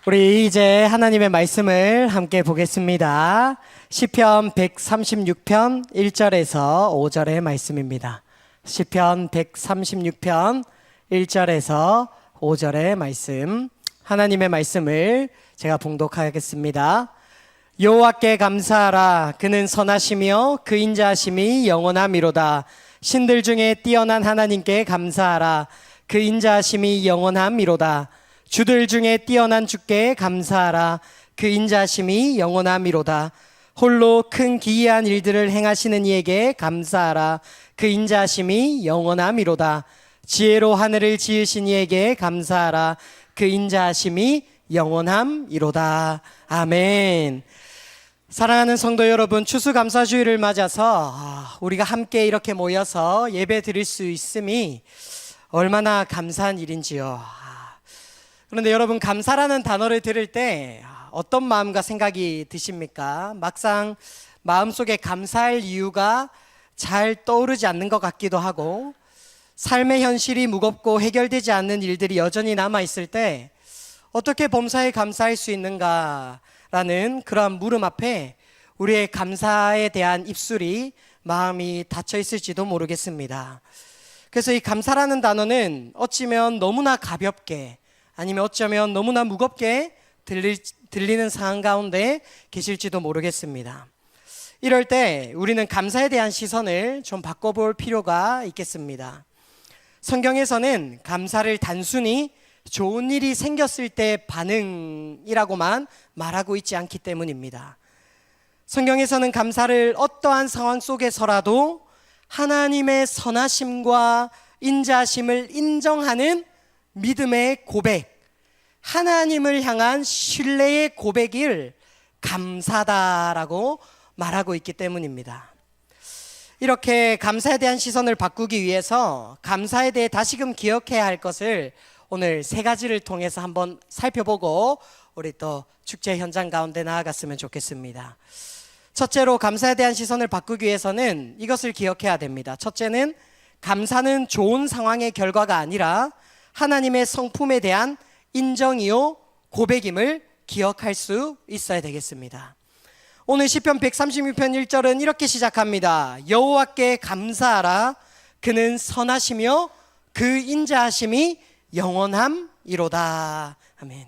우리 이제 하나님의 말씀을 함께 보겠습니다. 시편 136편 1절에서 5절의 말씀입니다. 시편 136편 1절에서 5절의 말씀, 하나님의 말씀을 제가 봉독하겠습니다. 여호와께 감사하라. 그는 선하시며 그 인자하심이 영원함이로다. 신들 중에 뛰어난 하나님께 감사하라. 그 인자하심이 영원함이로다. 주들 중에 뛰어난 주께 감사하라. 그 인자하심이 영원함이로다. 홀로 큰 기이한 일들을 행하시는 이에게 감사하라. 그 인자하심이 영원함이로다. 지혜로 하늘을 지으신 이에게 감사하라. 그 인자하심이 영원함이로다. 아멘. 사랑하는 성도 여러분, 추수감사주일을 맞아서 우리가 함께 이렇게 모여서 예배 드릴 수 있음이 얼마나 감사한 일인지요. 그런데 여러분, 감사라는 단어를 들을 때 어떤 마음과 생각이 드십니까? 막상 마음속에 감사할 이유가 잘 떠오르지 않는 것 같기도 하고, 삶의 현실이 무겁고 해결되지 않는 일들이 여전히 남아있을 때 어떻게 범사에 감사할 수 있는가라는 그러한 물음 앞에 우리의 감사에 대한 입술이, 마음이 닫혀 있을지도 모르겠습니다. 그래서 이 감사라는 단어는 어찌면 너무나 가볍게, 아니면 어쩌면 너무나 무겁게 들리는 상황 가운데 계실지도 모르겠습니다. 이럴 때 우리는 감사에 대한 시선을 좀 바꿔볼 필요가 있겠습니다. 성경에서는 감사를 단순히 좋은 일이 생겼을 때 반응이라고만 말하고 있지 않기 때문입니다. 성경에서는 감사를 어떠한 상황 속에서라도 하나님의 선하심과 인자하심을 인정하는 믿음의 고백, 하나님을 향한 신뢰의 고백을 감사다라고 말하고 있기 때문입니다. 이렇게 감사에 대한 시선을 바꾸기 위해서 감사에 대해 다시금 기억해야 할 것을 오늘 세 가지를 통해서 한번 살펴보고 우리 또 축제 현장 가운데 나아갔으면 좋겠습니다. 첫째로, 감사에 대한 시선을 바꾸기 위해서는 이것을 기억해야 됩니다. 첫째는, 감사는 좋은 상황의 결과가 아니라 하나님의 성품에 대한 인정이요 고백임을 기억할 수 있어야 되겠습니다. 오늘 시편 136편 1절은 이렇게 시작합니다. 여호와께 감사하라. 그는 선하시며 그 인자하심이 영원함이로다. 아멘.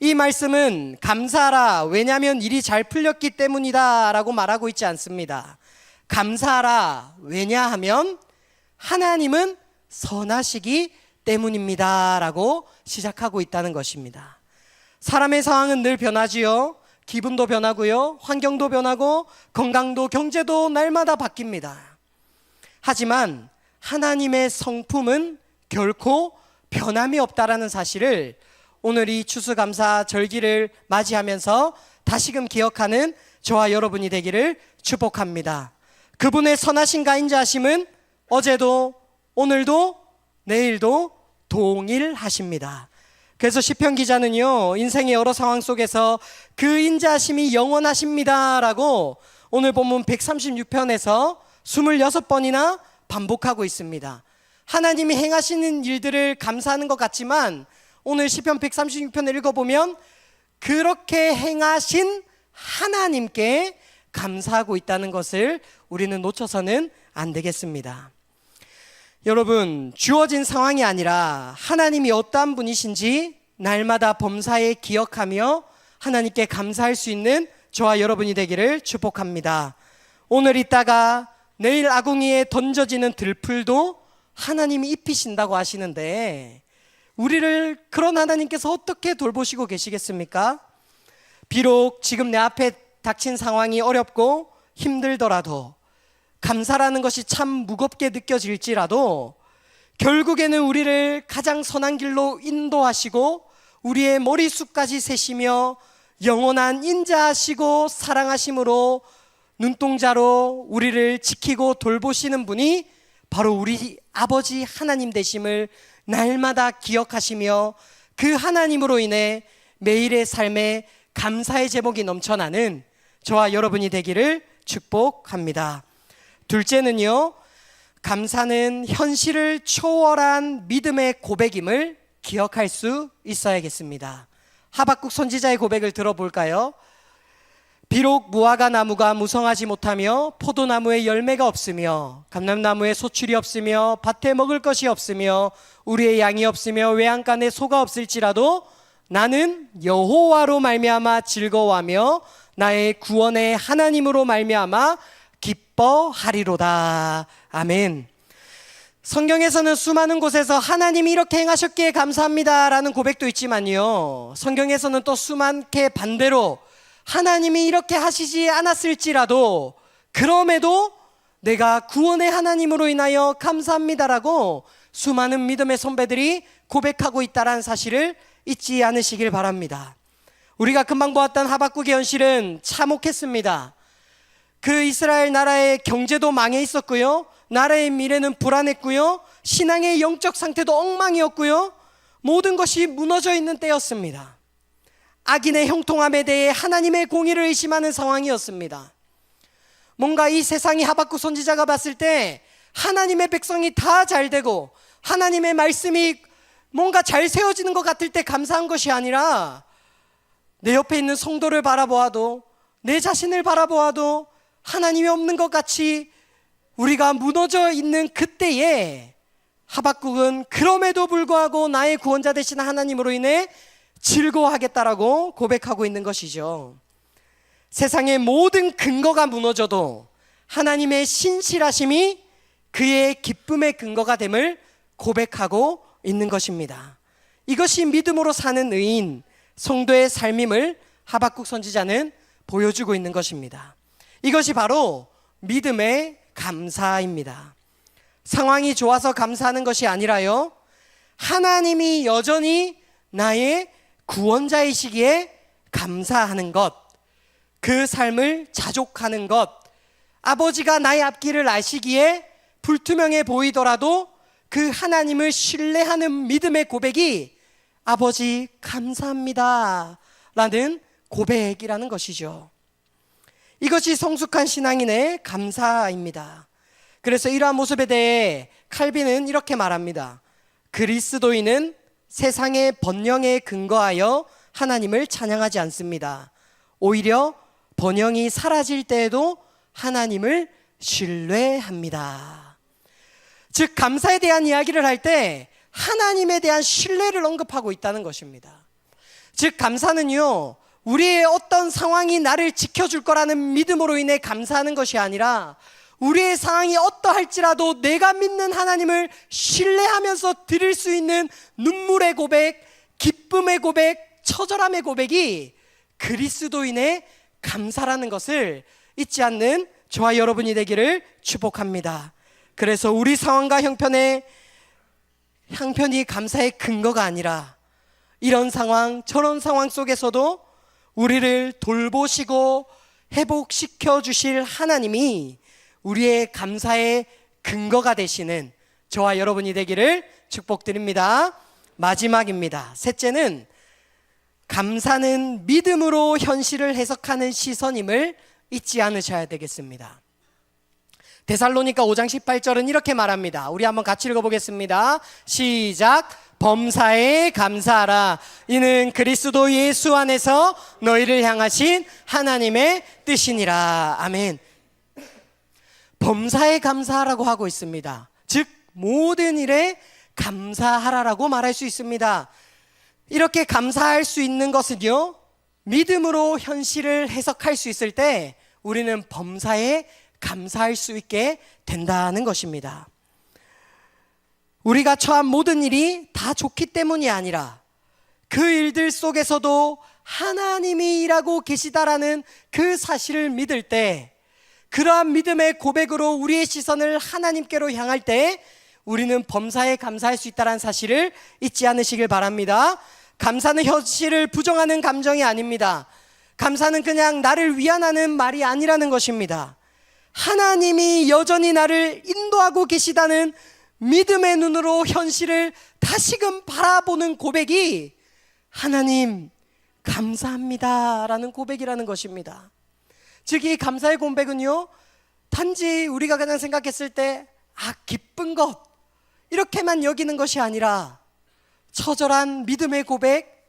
이 말씀은 감사하라, 왜냐하면 일이 잘 풀렸기 때문이다 라고 말하고 있지 않습니다. 감사하라, 왜냐하면 하나님은 선하시기 때문입니다 라고 시작하고 있다는 것입니다. 사람의 상황은 늘 변하지요. 기분도 변하고요, 환경도 변하고, 건강도 경제도 날마다 바뀝니다. 하지만 하나님의 성품은 결코 변함이 없다라는 사실을 오늘 이 추수감사 절기를 맞이하면서 다시금 기억하는 저와 여러분이 되기를 축복합니다. 그분의 선하심과 인자하심은 어제도 오늘도 내일도 동일하십니다. 그래서 시편 기자는요, 인생의 여러 상황 속에서 그 인자하심이 영원하십니다 라고 오늘 본문 136편에서 26번이나 반복하고 있습니다. 하나님이 행하시는 일들을 감사하는 것 같지만 오늘 시편 136편을 읽어보면 그렇게 행하신 하나님께 감사하고 있다는 것을 우리는 놓쳐서는 안 되겠습니다. 여러분, 주어진 상황이 아니라 하나님이 어떠한 분이신지 날마다 범사에 기억하며 하나님께 감사할 수 있는 저와 여러분이 되기를 축복합니다. 오늘 있다가 내일 아궁이에 던져지는 들풀도 하나님이 입히신다고 하시는데, 우리를 그런 하나님께서 어떻게 돌보시고 계시겠습니까? 비록 지금 내 앞에 닥친 상황이 어렵고 힘들더라도, 감사라는 것이 참 무겁게 느껴질지라도 결국에는 우리를 가장 선한 길로 인도하시고 우리의 머리숱까지 세시며 영원한 인자하시고 사랑하심으로 눈동자로 우리를 지키고 돌보시는 분이 바로 우리 아버지 하나님 되심을 날마다 기억하시며, 그 하나님으로 인해 매일의 삶에 감사의 제목이 넘쳐나는 저와 여러분이 되기를 축복합니다. 둘째는요, 감사는 현실을 초월한 믿음의 고백임을 기억할 수 있어야겠습니다. 하박국 선지자의 고백을 들어볼까요? 비록 무화과 나무가 무성하지 못하며 포도나무에 열매가 없으며 감람나무에 소출이 없으며 밭에 먹을 것이 없으며 우리의 양이 없으며 외양간에 소가 없을지라도 나는 여호와로 말미암아 즐거워하며 나의 구원의 하나님으로 말미암아 기뻐하리로다. 아멘. 성경에서는 수많은 곳에서 하나님이 이렇게 행하셨기에 감사합니다라는 고백도 있지만요, 성경에서는 또 수많게 반대로 하나님이 이렇게 하시지 않았을지라도 그럼에도 내가 구원의 하나님으로 인하여 감사합니다라고 수많은 믿음의 선배들이 고백하고 있다는 사실을 잊지 않으시길 바랍니다. 우리가 금방 보았던 하박국의 현실은 참혹했습니다. 그 이스라엘 나라의 경제도 망해 있었고요, 나라의 미래는 불안했고요, 신앙의 영적 상태도 엉망이었고요, 모든 것이 무너져 있는 때였습니다. 악인의 형통함에 대해 하나님의 공의를 의심하는 상황이었습니다. 뭔가 이 세상이 하박국 선지자가 봤을 때 하나님의 백성이 다 잘되고 하나님의 말씀이 뭔가 잘 세워지는 것 같을 때 감사한 것이 아니라 내 옆에 있는 성도를 바라보아도 내 자신을 바라보아도 하나님이 없는 것 같이 우리가 무너져 있는 그때에 하박국은 그럼에도 불구하고 나의 구원자 되신 하나님으로 인해 즐거워하겠다라고 고백하고 있는 것이죠. 세상의 모든 근거가 무너져도 하나님의 신실하심이 그의 기쁨의 근거가 됨을 고백하고 있는 것입니다. 이것이 믿음으로 사는 의인 성도의 삶임을 하박국 선지자는 보여주고 있는 것입니다. 이것이 바로 믿음의 감사입니다. 상황이 좋아서 감사하는 것이 아니라요, 하나님이 여전히 나의 구원자이시기에 감사하는 것, 그 삶을 자족하는 것, 아버지가 나의 앞길을 아시기에 불투명해 보이더라도 그 하나님을 신뢰하는 믿음의 고백이 아버지 감사합니다 라는 고백이라는 것이죠. 이것이 성숙한 신앙인의 감사입니다. 그래서 이러한 모습에 대해 칼빈은 이렇게 말합니다. 그리스도인은 세상의 번영에 근거하여 하나님을 찬양하지 않습니다. 오히려 번영이 사라질 때에도 하나님을 신뢰합니다. 즉, 감사에 대한 이야기를 할 때 하나님에 대한 신뢰를 언급하고 있다는 것입니다. 즉, 감사는요, 우리의 어떤 상황이 나를 지켜줄 거라는 믿음으로 인해 감사하는 것이 아니라 우리의 상황이 어떠할지라도 내가 믿는 하나님을 신뢰하면서 드릴 수 있는 눈물의 고백, 기쁨의 고백, 처절함의 고백이 그리스도인의 감사라는 것을 잊지 않는 저와 여러분이 되기를 축복합니다. 그래서 우리 상황과 형편이 감사의 근거가 아니라 이런 상황 저런 상황 속에서도 우리를 돌보시고 회복시켜 주실 하나님이 우리의 감사의 근거가 되시는 저와 여러분이 되기를 축복드립니다. 마지막입니다. 셋째는 감사는 믿음으로 현실을 해석하는 시선임을 잊지 않으셔야 되겠습니다. 데살로니가 5장 18절은 이렇게 말합니다. 우리 한번 같이 읽어보겠습니다. 시작. 범사에 감사하라. 이는 그리스도 예수 안에서 너희를 향하신 하나님의 뜻이니라. 아멘. 범사에 감사하라고 하고 있습니다. 즉 모든 일에 감사하라라고 말할 수 있습니다. 이렇게 감사할 수 있는 것은요, 믿음으로 현실을 해석할 수 있을 때 우리는 범사에 감사할 수 있게 된다는 것입니다. 우리가 처한 모든 일이 다 좋기 때문이 아니라 그 일들 속에서도 하나님이 일하고 계시다라는 그 사실을 믿을 때, 그러한 믿음의 고백으로 우리의 시선을 하나님께로 향할 때 우리는 범사에 감사할 수 있다는 사실을 잊지 않으시길 바랍니다. 감사는 현실을 부정하는 감정이 아닙니다. 감사는 그냥 나를 위안하는 말이 아니라는 것입니다. 하나님이 여전히 나를 인도하고 계시다는 믿음의 눈으로 현실을 다시금 바라보는 고백이 하나님 감사합니다 라는 고백이라는 것입니다. 즉 이 감사의 고백은요, 단지 우리가 그냥 생각했을 때 기쁜 것 이렇게만 여기는 것이 아니라 처절한 믿음의 고백,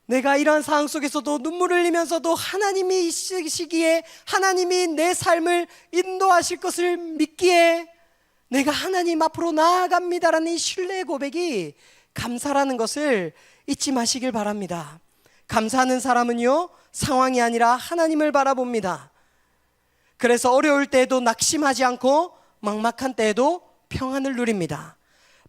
내가 이러한 상황 속에서도 눈물을 흘리면서도 하나님이 이 시기에 하나님이 내 삶을 인도하실 것을 믿기에 내가 하나님 앞으로 나아갑니다라는 이 신뢰의 고백이 감사라는 것을 잊지 마시길 바랍니다. 감사하는 사람은요, 상황이 아니라 하나님을 바라봅니다. 그래서 어려울 때에도 낙심하지 않고 막막한 때에도 평안을 누립니다.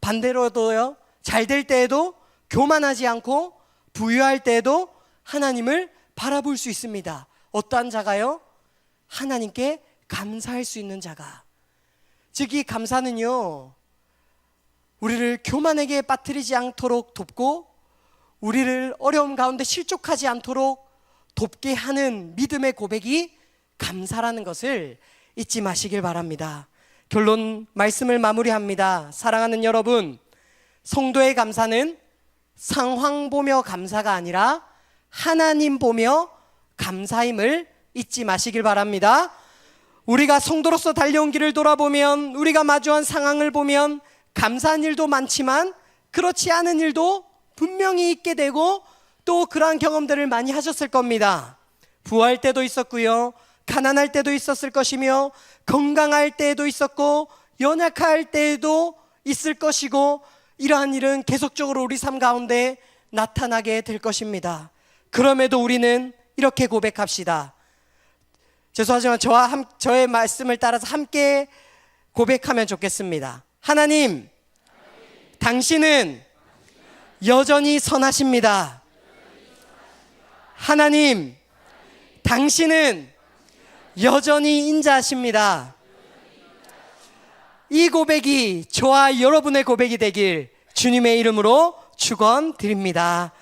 반대로도요, 잘 될 때에도 교만하지 않고 부유할 때에도 하나님을 바라볼 수 있습니다. 어떠한 자가요? 하나님께 감사할 수 있는 자가. 즉 이 감사는요, 우리를 교만에게 빠뜨리지 않도록 돕고 우리를 어려움 가운데 실족하지 않도록 돕게 하는 믿음의 고백이 감사라는 것을 잊지 마시길 바랍니다. 결론 말씀을 마무리합니다. 사랑하는 여러분, 성도의 감사는 상황 보며 감사가 아니라 하나님 보며 감사임을 잊지 마시길 바랍니다. 우리가 성도로서 달려온 길을 돌아보면, 우리가 마주한 상황을 보면 감사한 일도 많지만 그렇지 않은 일도 분명히 있게 되고 또 그러한 경험들을 많이 하셨을 겁니다. 부할 때도 있었고요, 가난할 때도 있었을 것이며 건강할 때에도 있었고 연약할 때에도 있을 것이고, 이러한 일은 계속적으로 우리 삶 가운데 나타나게 될 것입니다. 그럼에도 우리는 이렇게 고백합시다. 죄송하지만 저의 말씀을 따라서 함께 고백하면 좋겠습니다. 하나님, 당신은 여전히 선하십니다. 하나님, 당신은 여전히 인자하십니다. 이 고백이 저와 여러분의 고백이 되길 주님의 이름으로 축원드립니다.